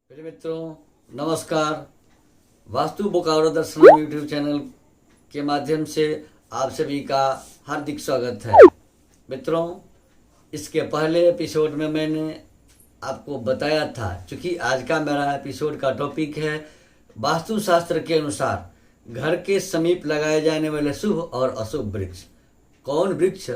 मेरे मित्रों नमस्कार। वास्तु बोकारो दर्शनम यूट्यूब चैनल के माध्यम से आप सभी का हार्दिक स्वागत है। मित्रों, इसके पहले एपिसोड में मैंने आपको बताया था, क्योंकि आज का मेरा एपिसोड का टॉपिक है वास्तुशास्त्र के अनुसार घर के समीप लगाए जाने वाले शुभ और अशुभ वृक्ष। कौन वृक्ष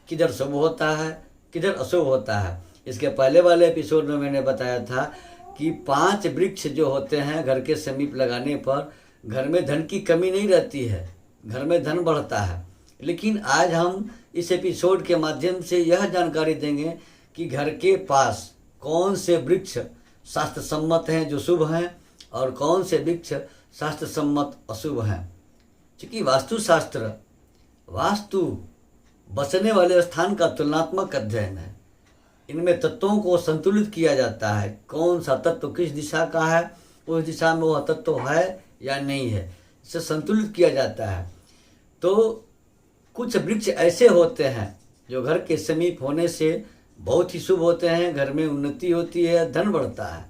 किधर शुभ होता है, किधर अशुभ होता है। इसके पहले वाले एपिसोड में मैंने बताया था कि 5 वृक्ष जो होते हैं घर के समीप लगाने पर घर में धन की कमी नहीं रहती है, घर में धन बढ़ता है। लेकिन आज हम इस एपिसोड के माध्यम से यह जानकारी देंगे कि घर के पास कौन से वृक्ष शास्त्र सम्मत हैं जो शुभ हैं और कौन से वृक्ष शास्त्र सम्मत अशुभ हैं। क्योंकि वास्तु बसने वाले स्थान का तुलनात्मक अध्ययन है। इनमें तत्वों को संतुलित किया जाता है, कौन सा तत्व किस दिशा का है, उस दिशा में वह तत्व है या नहीं है, इसे संतुलित किया जाता है। तो कुछ वृक्ष ऐसे होते हैं जो घर के समीप होने से बहुत ही शुभ होते हैं, घर में उन्नति होती है, धन बढ़ता है,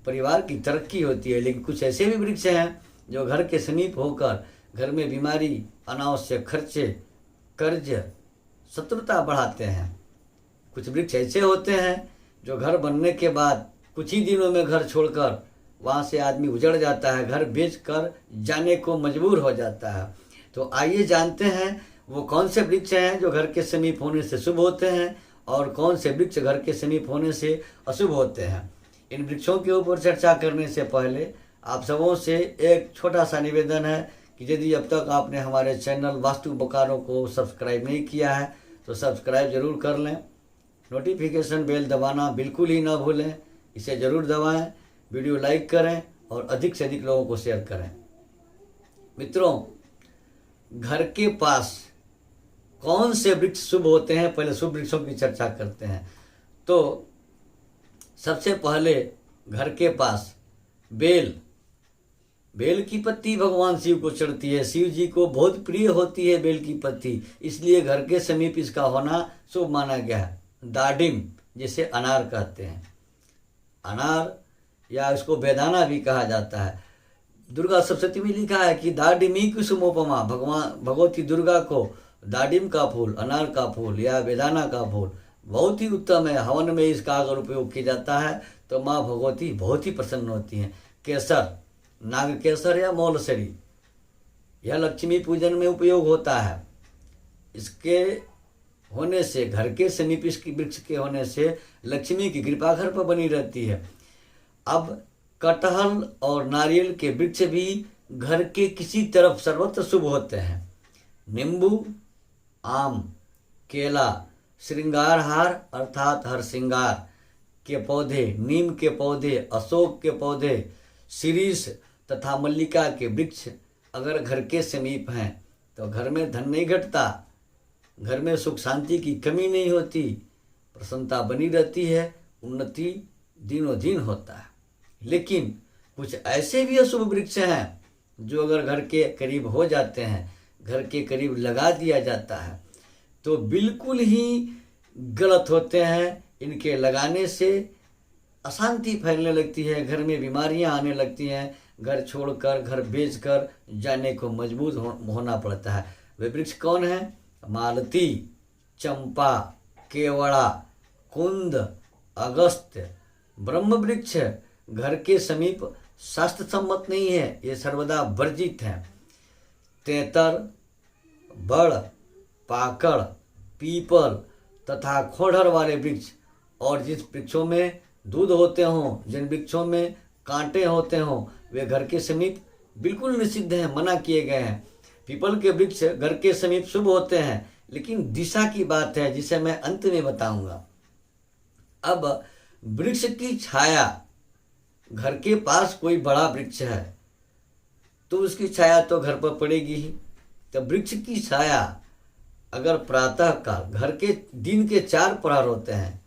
परिवार की तरक्की होती है। लेकिन कुछ ऐसे भी वृक्ष हैं जो घर के समीप होकर घर में बीमारी, अनावश्यक खर्चे, कर्ज, शत्रुता बढ़ाते हैं। कुछ वृक्ष ऐसे होते हैं जो घर बनने के बाद कुछ ही दिनों में घर छोड़कर वहाँ से आदमी उजड़ जाता है, घर बेचकर जाने को मजबूर हो जाता है। तो आइए जानते हैं वो कौन से वृक्ष हैं जो घर के समीप होने से शुभ होते हैं और कौन से वृक्ष घर के समीप होने से अशुभ होते हैं। इन वृक्षों के ऊपर चर्चा करने से पहले आप सबों से एक छोटा सा निवेदन है कि यदि अब तक आपने हमारे चैनल वास्तु बोकारो को सब्सक्राइब नहीं किया है तो सब्सक्राइब जरूर कर लें। नोटिफिकेशन बेल दबाना बिल्कुल ही ना भूलें, इसे ज़रूर दबाएं, वीडियो लाइक करें और अधिक से अधिक लोगों को शेयर करें। मित्रों, घर के पास कौन से वृक्ष शुभ होते हैं, पहले शुभ वृक्षों की चर्चा करते हैं। तो सबसे पहले घर के पास बेल की पत्ती भगवान शिव को चढ़ती है, शिव जी को बहुत प्रिय होती है बेल की पत्ती, इसलिए घर के समीप इसका होना शुभ माना गया है। दाडिम, जिसे अनार कहते हैं, अनार या इसको बेदाना भी कहा जाता है। दुर्गा सप्तशती में लिखा है कि दाडिमी कुसुमोपमा, भगवती दुर्गा को दाडिम का फूल, अनार का फूल या बेदाना का फूल बहुत ही उत्तम है। हवन में इसका अगर उपयोग किया जाता है तो माँ भगवती बहुत ही प्रसन्न होती हैं। केसर, नाग केसर या मौलसरी, यह लक्ष्मी पूजन में उपयोग होता है। इसके होने से, घर के समीप इसकी वृक्ष के होने से लक्ष्मी की कृपा घर पर बनी रहती है। अब कटहल और नारियल के वृक्ष भी घर के किसी तरफ सर्वत्र शुभ होते हैं। नींबू, आम, केला, श्रृंगार हार अर्थात हर श्रृंगार के पौधे, नीम के पौधे, अशोक के पौधे, शिरीष तथा मल्लिका के वृक्ष अगर घर के समीप हैं तो घर में धन नहीं घटता, घर में सुख शांति की कमी नहीं होती, प्रसन्नता बनी रहती है, उन्नति दिनों दिन होता है। लेकिन कुछ ऐसे भी अशुभ वृक्ष हैं जो अगर घर के करीब हो जाते हैं, घर के करीब लगा दिया जाता है तो बिल्कुल ही गलत होते हैं। इनके लगाने से अशांति फैलने लगती है, घर में बीमारियां आने लगती हैं, घर छोड़कर, घर बेचकर जाने को मजबूर होना पड़ता है। वे वृक्ष कौन हैं? मालती, चंपा, केवड़ा, कुंद, अगस्त्य, ब्रह्म वृक्ष घर के समीप शास्त्र सम्मत नहीं है, ये सर्वदा वर्जित हैं। तेतर, बड़, पाकड़, पीपल तथा खोड़र वाले वृक्ष और जिस वृक्षों में दूध होते हों, जिन वृक्षों में कांटे होते हों, वे घर के समीप बिल्कुल निषिद्ध हैं, मना किए गए हैं। पीपल के वृक्ष घर के समीप शुभ होते हैं, लेकिन दिशा की बात है जिसे मैं अंत में बताऊंगा। अब वृक्ष की छाया, घर के पास कोई बड़ा वृक्ष है तो उसकी छाया तो घर पर पड़ेगी ही। तो वृक्ष की छाया अगर प्रातः काल, घर के दिन के 4 प्रहर होते हैं,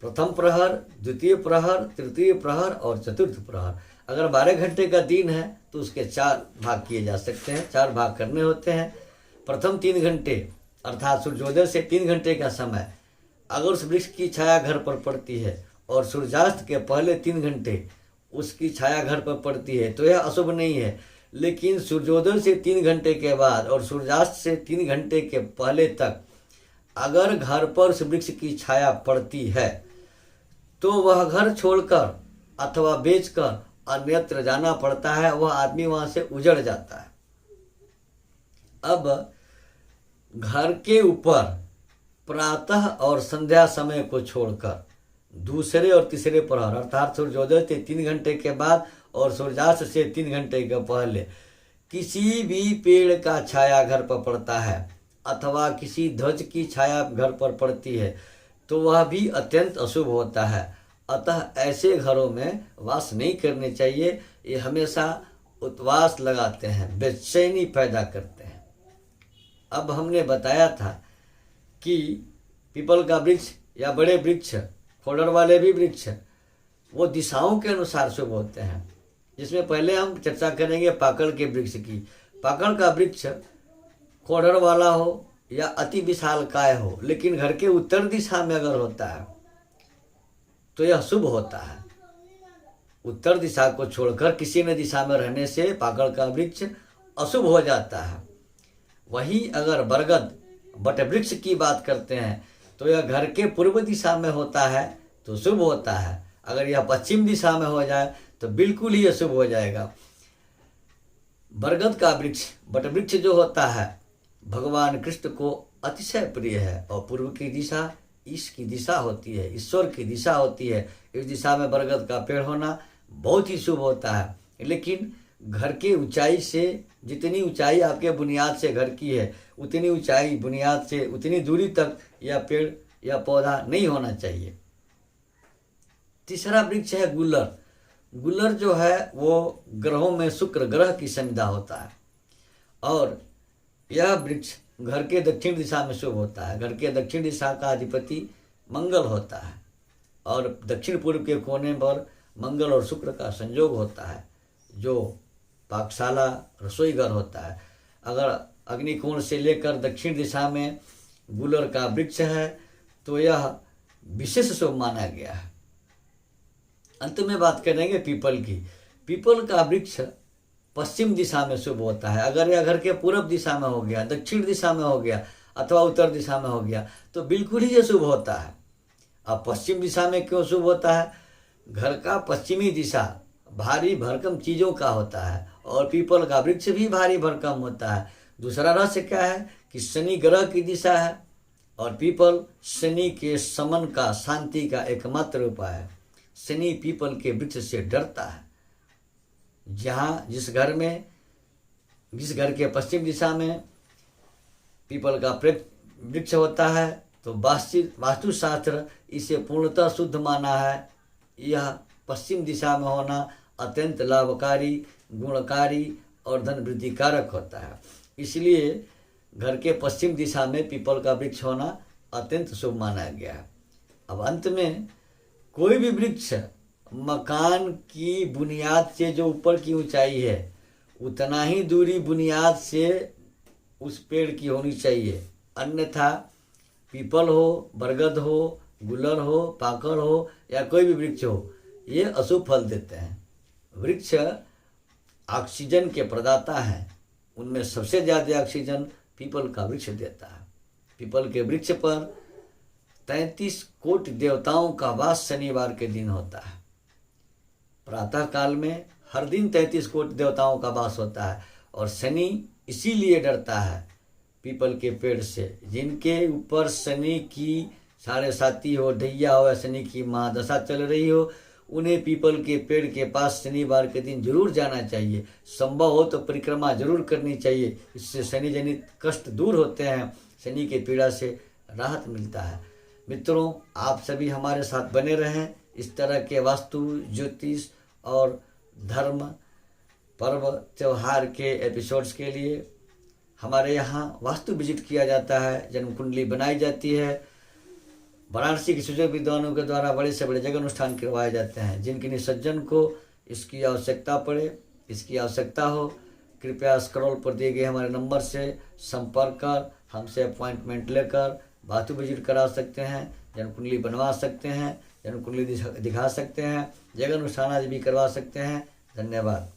प्रथम प्रहर, द्वितीय प्रहर, तृतीय प्रहर और चतुर्थ प्रहर। अगर 12 घंटे का दिन है तो उसके 4 भाग किए जा सकते हैं, 4 भाग करने होते हैं। प्रथम 3 घंटे अर्थात सूर्योदय से 3 घंटे का समय अगर उस वृक्ष की छाया घर पर पड़ती है और सूर्यास्त के पहले 3 घंटे उसकी छाया घर पर पड़ती है तो यह अशुभ नहीं है। लेकिन सूर्योदय से 3 घंटे के बाद और सूर्यास्त से 3 घंटे के पहले तक अगर घर पर उस वृक्ष की छाया पड़ती है तो वह घर छोड़कर अथवा बेचकर अन्यत्र जाना पड़ता है, वह आदमी वहां से उजड़ जाता है। अब घर के ऊपर प्रातः और संध्या समय को छोड़कर दूसरे और तीसरे प्रहर अर्थात सूर्योदय से 3 घंटे के बाद और सूर्यास्त से 3 घंटे के पहले किसी भी पेड़ का छाया घर पर पड़ता है अथवा किसी ध्वज की छाया घर पर पड़ती है तो वह भी अत्यंत अशुभ होता है। अतः ऐसे घरों में वास नहीं करने चाहिए, ये हमेशा उत्वास लगाते हैं, बेचैनी पैदा करते हैं। अब हमने बताया था कि पीपल का वृक्ष या बड़े वृक्ष, फोड़र वाले भी वृक्ष, वो दिशाओं के अनुसार शुभ होते हैं, जिसमें पहले हम चर्चा करेंगे पाकड़ के वृक्ष की। पाकड़ का वृक्ष खोड़र वाला हो या अति विशालकाय हो, लेकिन घर के उत्तर दिशा में अगर होता है तो यह शुभ होता है। उत्तर दिशा को छोड़कर किसी न दिशा में रहने से पाकड़ का वृक्ष अशुभ हो जाता है। वहीं अगर बरगद बट वृक्ष की बात करते हैं तो यह घर के पूर्व दिशा में होता है तो शुभ होता है। अगर यह पश्चिम दिशा में हो जाए तो बिल्कुल ही अशुभ हो जाएगा। बरगद का वृक्ष बट वृक्ष जो होता है भगवान कृष्ण को अतिशय प्रिय है और पूर्व की दिशा ईश की दिशा होती है, ईश्वर की दिशा होती है। इस दिशा में बरगद का पेड़ होना बहुत ही शुभ होता है। लेकिन घर के ऊंचाई से, जितनी ऊंचाई आपके बुनियाद से घर की है उतनी ऊंचाई बुनियाद से उतनी दूरी तक यह पेड़ या पौधा नहीं होना चाहिए। तीसरा वृक्ष है गुल्लर। गुल्लर जो है वो ग्रहों में शुक्र ग्रह की संविदा होता है और यह वृक्ष घर के दक्षिण दिशा में शुभ होता है। घर के दक्षिण दिशा का अधिपति मंगल होता है और दक्षिण पूर्व के कोने पर मंगल और शुक्र का संयोग होता है जो पाकशाला रसोई घर होता है। अगर अग्निकोण से लेकर दक्षिण दिशा में गुल्लर का वृक्ष है तो यह विशेष शुभ माना गया है। अंत में बात करेंगे पीपल की। पीपल का वृक्ष पश्चिम दिशा में शुभ होता है। अगर यह घर के पूर्व दिशा में हो गया, दक्षिण दिशा में हो गया अथवा उत्तर दिशा में हो गया तो बिल्कुल ही ये शुभ होता है। अब पश्चिम दिशा में क्यों शुभ होता है? घर का पश्चिमी दिशा भारी भरकम चीज़ों का होता है और पीपल का वृक्ष भी भारी भरकम होता है। दूसरा रहस्य क्या है कि शनि ग्रह की दिशा है और पीपल शनि के समन का, शांति का एकमात्र उपाय है। शनि पीपल के वृक्ष से डरता है। जिस घर के पश्चिम दिशा में पीपल का वृक्ष होता है तो वास्तुशास्त्र इसे पूर्णतः शुद्ध माना है। यह पश्चिम दिशा में होना अत्यंत लाभकारी, गुणकारी और धन वृद्धि कारक होता है। इसलिए घर के पश्चिम दिशा में पीपल का वृक्ष होना अत्यंत शुभ माना गया है। अब अंत में कोई भी वृक्ष मकान की बुनियाद से जो ऊपर की ऊंचाई है उतना ही दूरी बुनियाद से उस पेड़ की होनी चाहिए। अन्यथा पीपल हो, बरगद हो, गुल्लर हो, पाकड़ हो या कोई भी वृक्ष हो, ये अशुभ फल देते हैं। वृक्ष ऑक्सीजन के प्रदाता हैं। उनमें सबसे ज़्यादा ऑक्सीजन पीपल का वृक्ष देता है। पीपल के वृक्ष पर 33 कोटि देवताओं का वास शनिवार के दिन होता है। प्रातः काल में हर दिन 33 कोटि देवताओं का वास होता है और शनि इसीलिए डरता है पीपल के पेड़ से। जिनके ऊपर शनि की 7.5 हो, ढैया हो या शनि की महादशा चल रही हो, उन्हें पीपल के पेड़ के पास शनिवार के दिन जरूर जाना चाहिए। संभव हो तो परिक्रमा जरूर करनी चाहिए। इससे शनि जनित कष्ट दूर होते हैं, शनि के पीड़ा से राहत मिलता है। मित्रों, आप सभी हमारे साथ बने रहें। इस तरह के वास्तु, ज्योतिष और धर्म, पर्व, त्यौहार के एपिसोड्स के लिए हमारे यहाँ वास्तु विजिट किया जाता है, जन्म कुंडली बनाई जाती है। वाराणसी के सुजय विद्वानों के द्वारा बड़े से बड़े जगह अनुष्ठान करवाए जाते हैं। जिनकी निसज्जन को इसकी आवश्यकता हो, कृपया स्क्रॉल पर दिए गए हमारे नंबर से संपर्क कर हमसे अपॉइंटमेंट लेकर वास्तु विजिट करा सकते हैं। जन्म कुंडली बनवा सकते हैं, जन्म कुंडली दिखा सकते हैं, जगह अनुष्ठान आदि भी करवा सकते हैं। धन्यवाद।